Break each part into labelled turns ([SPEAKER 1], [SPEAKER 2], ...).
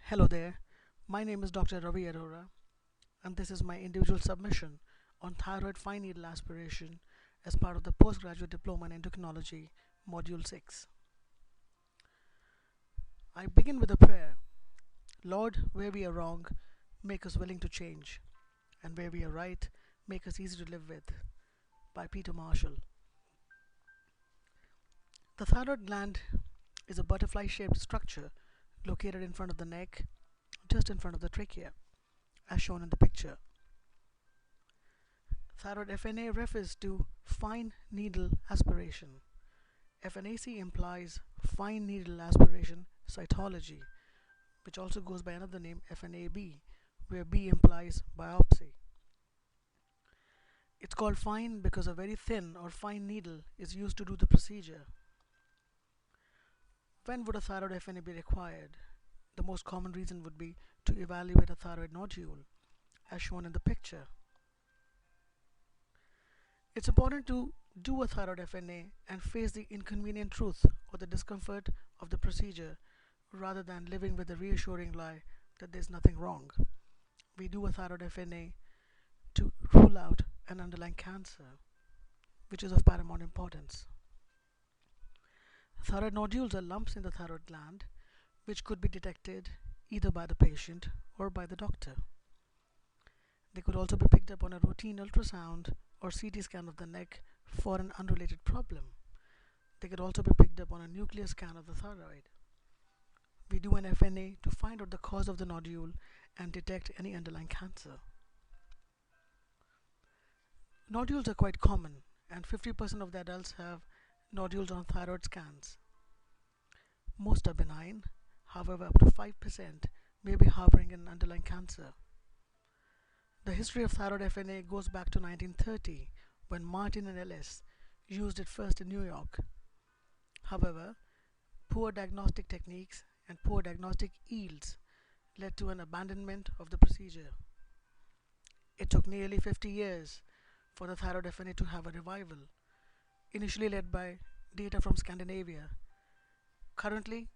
[SPEAKER 1] Hello there, my name is Dr. Ravi Arora, and this is my individual submission on thyroid fine needle aspiration as part of the postgraduate diploma in endocrinology, Module 6. I begin with a prayer. Lord, where we are wrong, make us willing to change, and where we are right, make us easy to live with. By Peter Marshall. The thyroid gland is a butterfly shaped structure located in front of the neck, just in front of the trachea, as shown in the picture. Thyroid FNA refers to fine needle aspiration. FNAC implies fine needle aspiration cytology, which also goes by another name FNAB, where B implies biopsy. It's called fine because a very thin or fine needle is used to do the procedure. When would a thyroid FNA be required? The most common reason would be to evaluate a thyroid nodule, as shown in the picture. It's important to do a thyroid FNA and face the inconvenient truth or the discomfort of the procedure rather than living with the reassuring lie that there's nothing wrong. We do a thyroid FNA to rule out an underlying cancer, which is of paramount importance. Thyroid nodules are lumps in the thyroid gland which could be detected either by the patient or by the doctor. They could also be picked up on a routine ultrasound or CT scan of the neck for an unrelated problem. They could also be picked up on a nuclear scan of the thyroid. We do an FNA to find out the cause of the nodule and detect any underlying cancer. Nodules are quite common, and 50% of the adults have nodules on thyroid scans. Most are benign, however up to 5% may be harboring an underlying cancer. The history of thyroid FNA goes back to 1930 when Martin and Ellis used it first in New York. However, poor diagnostic techniques and poor diagnostic yields led to an abandonment of the procedure. It took nearly 50 years for the thyroid FNA to have a revival, initially led by data from Scandinavia. Currently,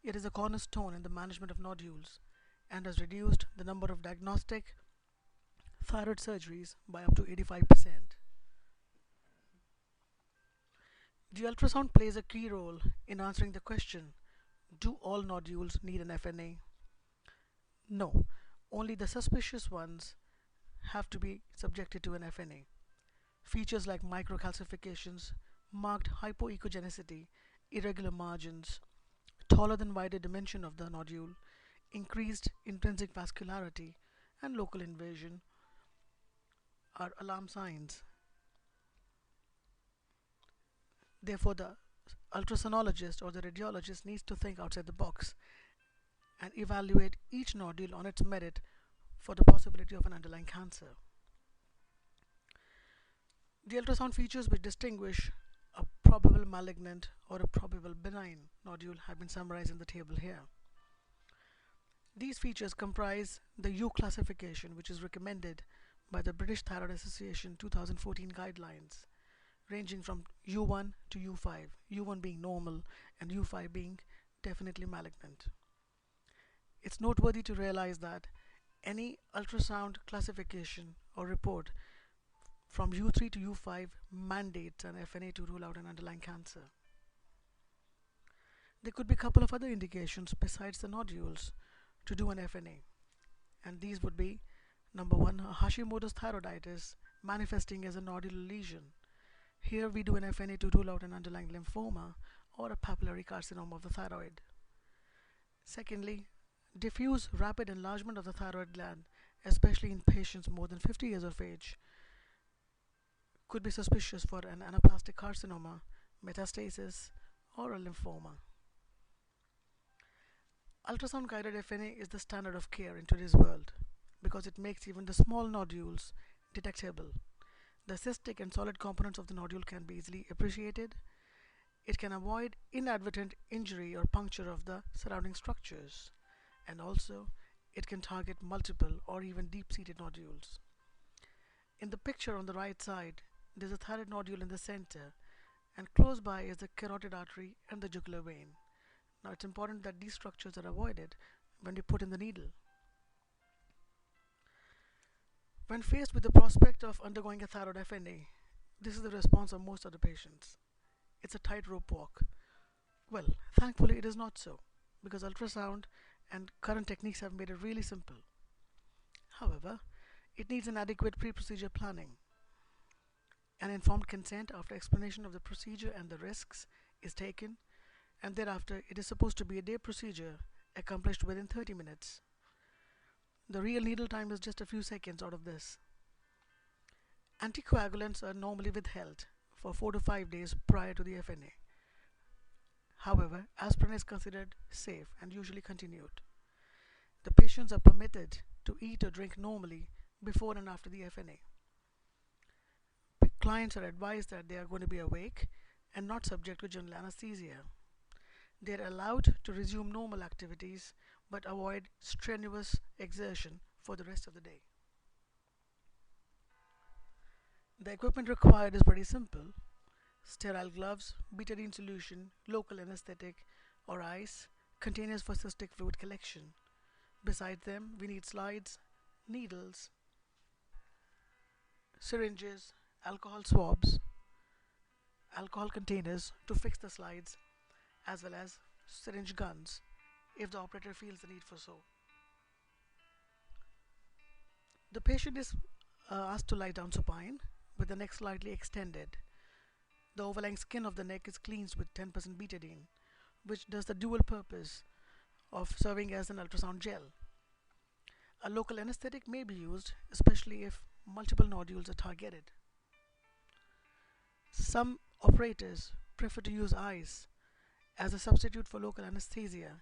[SPEAKER 1] it is a cornerstone in the management of nodules and has reduced the number of diagnostic thyroid surgeries by up to 85%. The ultrasound plays a key role in answering the question, do all nodules need an FNA? No, only the suspicious ones have to be subjected to an FNA. Features like microcalcifications, marked hypoechogenicity, irregular margins, taller than wider dimension of the nodule, increased intrinsic vascularity, and local invasion are alarm signs. Therefore, the ultrasonologist or the radiologist needs to think outside the box and evaluate each nodule on its merit for the possibility of an underlying cancer. The ultrasound features which distinguish a probable malignant or a probable benign nodule have been summarized in the table here. These features comprise the U classification, which is recommended by the British Thyroid Association 2014 guidelines, ranging from U1 to U5, U1 being normal and U5 being definitely malignant. It's noteworthy to realize that any ultrasound classification or report from U3 to U5 mandates an FNA to rule out an underlying cancer. There could be a couple of other indications besides the nodules to do an FNA, and these would be number one, a Hashimoto's thyroiditis manifesting as a nodular lesion. Here we do an FNA to rule out an underlying lymphoma or a papillary carcinoma of the thyroid. Secondly, diffuse rapid enlargement of the thyroid gland, especially in patients more than 50 years of age, could be suspicious for an anaplastic carcinoma, metastasis, or a lymphoma. Ultrasound guided FNA is the standard of care in today's world because it makes even the small nodules detectable. The cystic and solid components of the nodule can be easily appreciated. It can avoid inadvertent injury or puncture of the surrounding structures, and also it can target multiple or even deep-seated nodules. In the picture on the right side, there's a thyroid nodule in the center, and close by is the carotid artery and the jugular vein. Now it's important that these structures are avoided when we put in the needle. When faced with the prospect of undergoing a thyroid FNA, this is the response of most of the patients. It's a tightrope walk. Well, thankfully it is not so, because ultrasound and current techniques have made it really simple. However, it needs an adequate pre-procedure planning. An informed consent after explanation of the procedure and the risks is taken, and thereafter it is supposed to be a day procedure accomplished within 30 minutes. The real needle time is just a few seconds out of this. Anticoagulants are normally withheld for 4 to 5 days prior to the FNA. However, aspirin is considered safe and usually continued. The patients are permitted to eat or drink normally before and after the FNA. Clients are advised that they are going to be awake and not subject to general anesthesia. They are allowed to resume normal activities but avoid strenuous exertion for the rest of the day. The equipment required is pretty simple: sterile gloves, betadine solution, local anesthetic or ice, containers for cystic fluid collection. Besides them, we need slides, needles, syringes, alcohol swabs, alcohol containers to fix the slides, as well as syringe guns if the operator feels the need for so. The patient is asked to lie down supine with the neck slightly extended. The overlying skin of the neck is cleansed with 10% betadine, which does the dual purpose of serving as an ultrasound gel. A local anesthetic may be used, especially if multiple nodules are targeted. Some operators prefer to use ice as a substitute for local anesthesia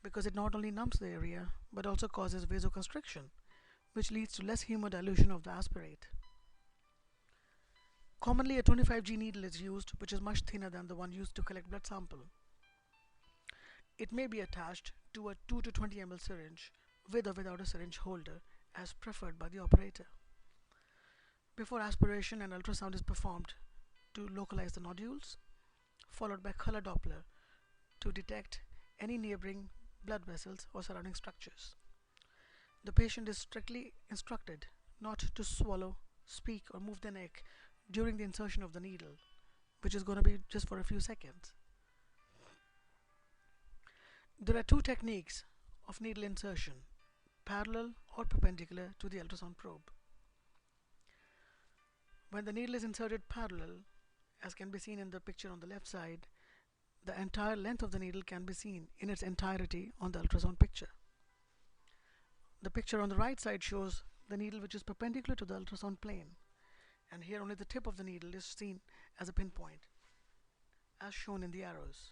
[SPEAKER 1] because it not only numbs the area but also causes vasoconstriction, which leads to less hemodilution of the aspirate. Commonly, a 25G needle is used, which is much thinner than the one used to collect blood sample. It may be attached to a 2 to 20 ml syringe with or without a syringe holder, as preferred by the operator. Before aspiration, an ultrasound is performed to localize the nodules, followed by color Doppler to detect any neighboring blood vessels or surrounding structures. The patient is strictly instructed not to swallow, speak, or move the neck during the insertion of the needle, which is going to be just for a few seconds. There are two techniques of needle insertion: parallel or perpendicular to the ultrasound probe. When the needle is inserted parallel, as can be seen in the picture on the left side, the entire length of the needle can be seen in its entirety on the ultrasound picture. The picture on the right side shows the needle which is perpendicular to the ultrasound plane, and here only the tip of the needle is seen as a pinpoint, as shown in the arrows.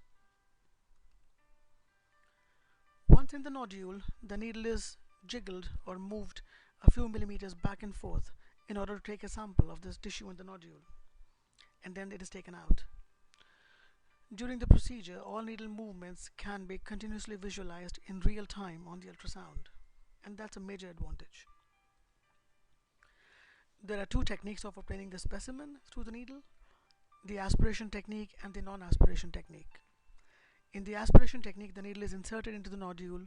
[SPEAKER 1] Once in the nodule, the needle is jiggled or moved a few millimeters back and forth in order to take a sample of this tissue in the nodule, and then it is taken out. During the procedure, all needle movements can be continuously visualized in real time on the ultrasound, and that's a major advantage. There are two techniques of obtaining the specimen through the needle: the aspiration technique and the non-aspiration technique. In the aspiration technique, the needle is inserted into the nodule,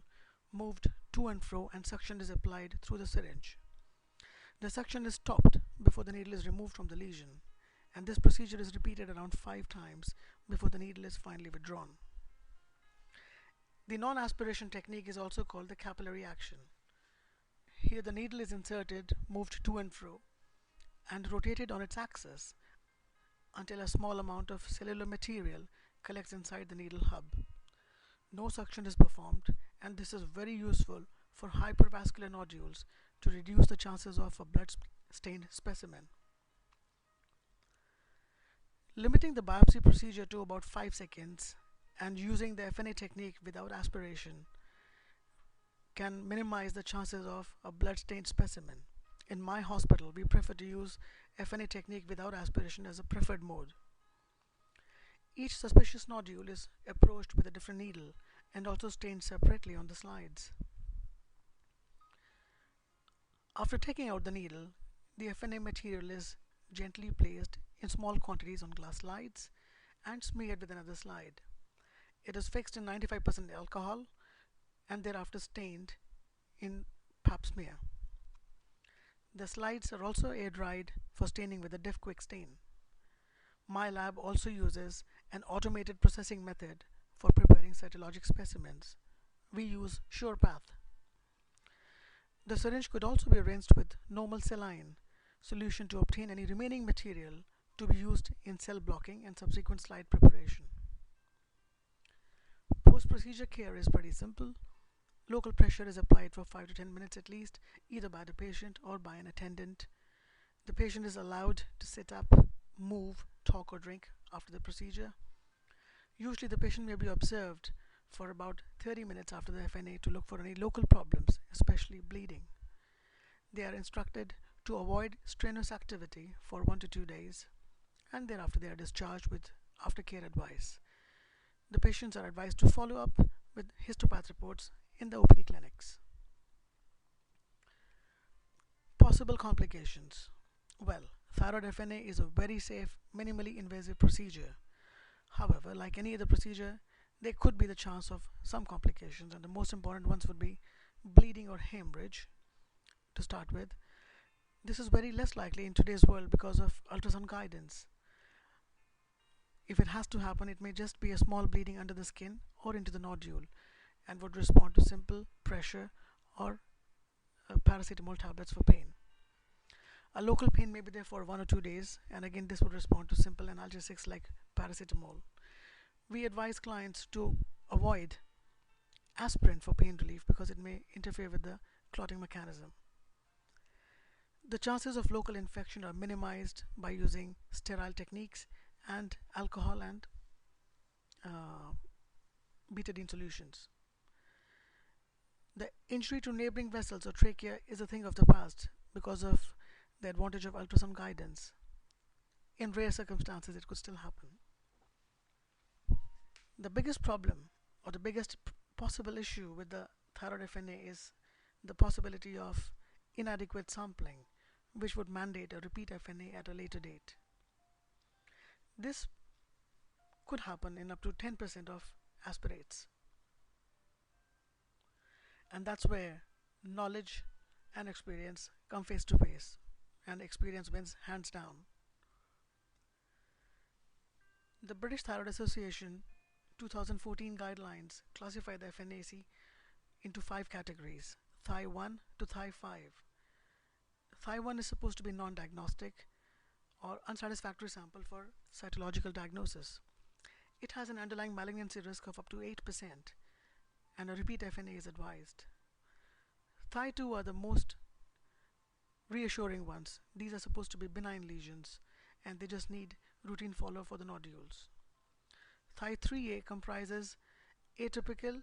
[SPEAKER 1] moved to and fro, and suction is applied through the syringe. The suction is stopped before the needle is removed from the lesion, and this procedure is repeated around 5 times before the needle is finally withdrawn. The non-aspiration technique is also called the capillary action. Here the needle is inserted, moved to and fro, and rotated on its axis until a small amount of cellular material collects inside the needle hub. No suction is performed, and this is very useful for hypervascular nodules to reduce the chances of a blood-stained specimen. Limiting the biopsy procedure to about 5 seconds and using the FNA technique without aspiration can minimize the chances of a blood-stained specimen. In my hospital, we prefer to use FNA technique without aspiration as a preferred mode. Each suspicious nodule is approached with a different needle and also stained separately on the slides. After taking out the needle, the FNA material is gently placed in small quantities on glass slides and smeared with another slide. It is fixed in 95% alcohol and thereafter stained in pap smear. The slides are also air dried for staining with a Diff Quick stain. My lab also uses an automated processing method for preparing cytologic specimens. We use SurePath. The syringe could also be rinsed with normal saline solution to obtain any remaining material to be used in cell blocking and subsequent slide preparation. Post-procedure care is pretty simple. Local pressure is applied for 5 to 10 minutes at least, either by the patient or by an attendant. The patient is allowed to sit up, move, talk or drink after the procedure. Usually the patient may be observed for about 30 minutes after the FNA to look for any local problems, especially bleeding. They are instructed to avoid strenuous activity for 1 to 2 days, and thereafter they are discharged with aftercare advice. The patients are advised to follow up with histopath reports in the OPD clinics. Possible complications. Well, thyroid FNA is a very safe, minimally invasive procedure. However, like any other procedure, there could be the chance of some complications, and the most important ones would be bleeding or hemorrhage to start with. This is very less likely in today's world because of ultrasound guidance. If it has to happen, it may just be a small bleeding under the skin or into the nodule and would respond to simple pressure or paracetamol tablets for pain. A local pain may be there for 1 or 2 days, and again this would respond to simple analgesics like paracetamol. We advise clients to avoid aspirin for pain relief because it may interfere with the clotting mechanism. The chances of local infection are minimized by using sterile techniques and alcohol and betadine solutions. The injury to neighboring vessels or trachea is a thing of the past because of the advantage of ultrasound guidance. In rare circumstances, it could still happen. The biggest problem or the biggest possible issue with the thyroid FNA is the possibility of inadequate sampling, which would mandate a repeat FNA at a later date. This could happen in up to 10% of aspirates. And that's where knowledge and experience come face to face, and experience wins hands down. The British Thyroid Association 2014 guidelines classify the FNAC into 5 categories, Thigh 1 to Thigh 5. Thigh 1 is supposed to be non-diagnostic or unsatisfactory sample for cytological diagnosis. It has an underlying malignancy risk of up to 8%, and a repeat FNA is advised. Thigh 2 are the most reassuring ones. These are supposed to be benign lesions, and they just need routine follow for the nodules. Thigh 3A comprises atypical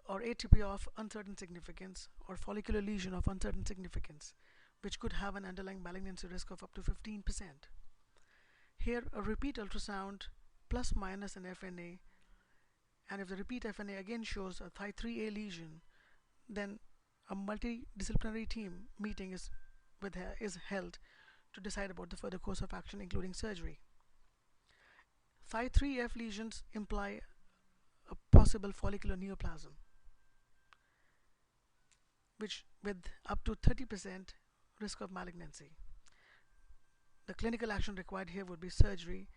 [SPEAKER 1] or ATP of uncertain significance or follicular lesion of uncertain significance, which could have an underlying malignancy risk of up to 15%. Here, a repeat ultrasound plus minus an FNA, and if the repeat FNA again shows a Thigh 3A lesion, then a multidisciplinary team meeting is held to decide about the further course of action, including surgery. Thigh 3F lesions imply a possible follicular neoplasm, which with up to 30% risk of malignancy. The clinical action required here would be surgery,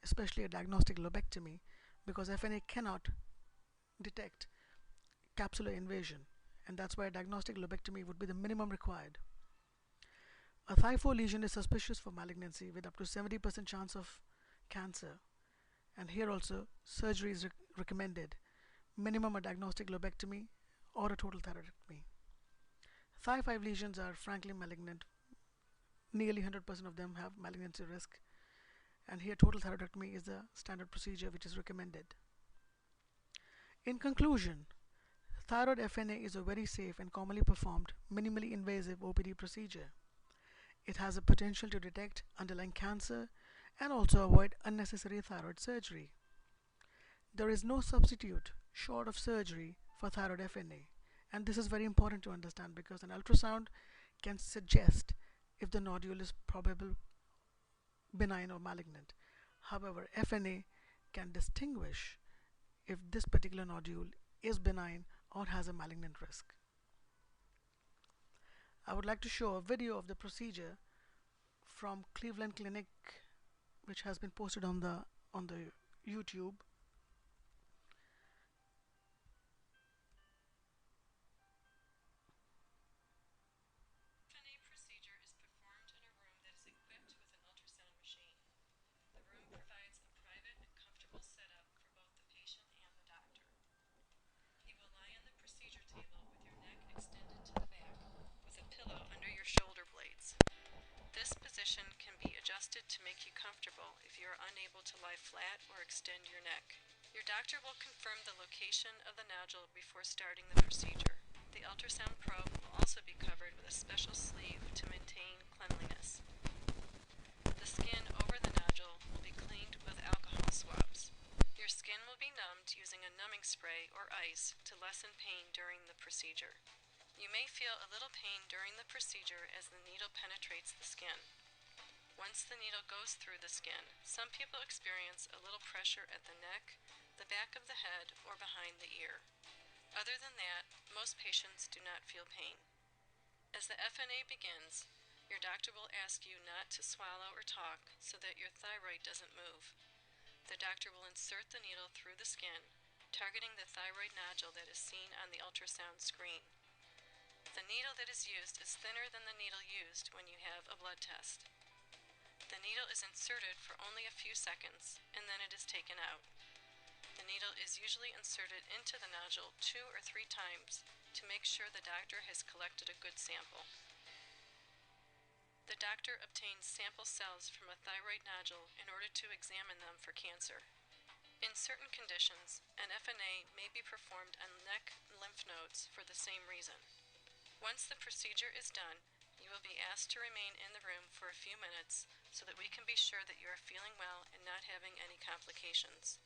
[SPEAKER 1] especially a diagnostic lobectomy, because FNA cannot detect capsular invasion, and that's why a diagnostic lobectomy would be the minimum required. A Thigh 4 lesion is suspicious for malignancy with up to 70% chance of cancer, and here also surgery is recommended, minimum a diagnostic lobectomy or a total thyroidectomy. Thigh 5 lesions are frankly malignant. Nearly 100% of them have malignancy risk, and here total thyroidectomy is the standard procedure which is recommended. In conclusion, thyroid FNA is a very safe and commonly performed, minimally invasive OPD procedure. It has a potential to detect underlying cancer and also avoid unnecessary thyroid surgery. There is no substitute short of surgery for thyroid FNA, and this is very important to understand because an ultrasound can suggest if the nodule is probable benign or malignant. However, FNA can distinguish if this particular nodule is benign or has a malignant risk. I would like to show a video of the procedure from Cleveland Clinic, which has been posted on the YouTube. FNA procedure is performed in a room that is equipped with an ultrasound machine. The room provides a private and comfortable setup for both the patient and the doctor. You will lie on the procedure table with your neck extended to the back, with a pillow under your shoulder blades. This position can be adjusted to make you comfortable if you are unable to lie flat or extend your neck. Your doctor will confirm the location of the nodule before starting the procedure. The ultrasound probe will also be covered with a special sleeve to maintain cleanliness. The skin over the nodule will be cleaned with alcohol swabs. Your skin will be numbed using a numbing spray or ice to lessen pain during the procedure. You may feel a little pain during the procedure as the needle penetrates the skin. Once the needle goes through the skin, some people experience a little pressure at the neck, the back of the head, or behind the ear. Other than that, most patients do not feel pain. As the FNA begins, your doctor will ask you not to swallow or talk so that your thyroid doesn't move. The doctor will insert the needle through the skin, targeting the thyroid nodule that is seen on the ultrasound screen. The needle that is used is thinner than the needle used when you have a blood test. The needle is inserted for only a few seconds, and then it is taken out. The needle is usually inserted into the nodule 2 or 3 times to make sure the doctor has collected a good sample. The doctor obtains sample cells from a thyroid nodule in order to examine them for cancer. In certain conditions, an FNA may be performed on neck lymph nodes for the same reason. Once the procedure is done, you will be asked to remain in the room for a few minutes so that we can be sure that you are feeling well and not having any complications.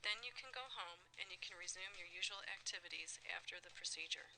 [SPEAKER 1] Then you can go home and you can resume your usual activities after the procedure.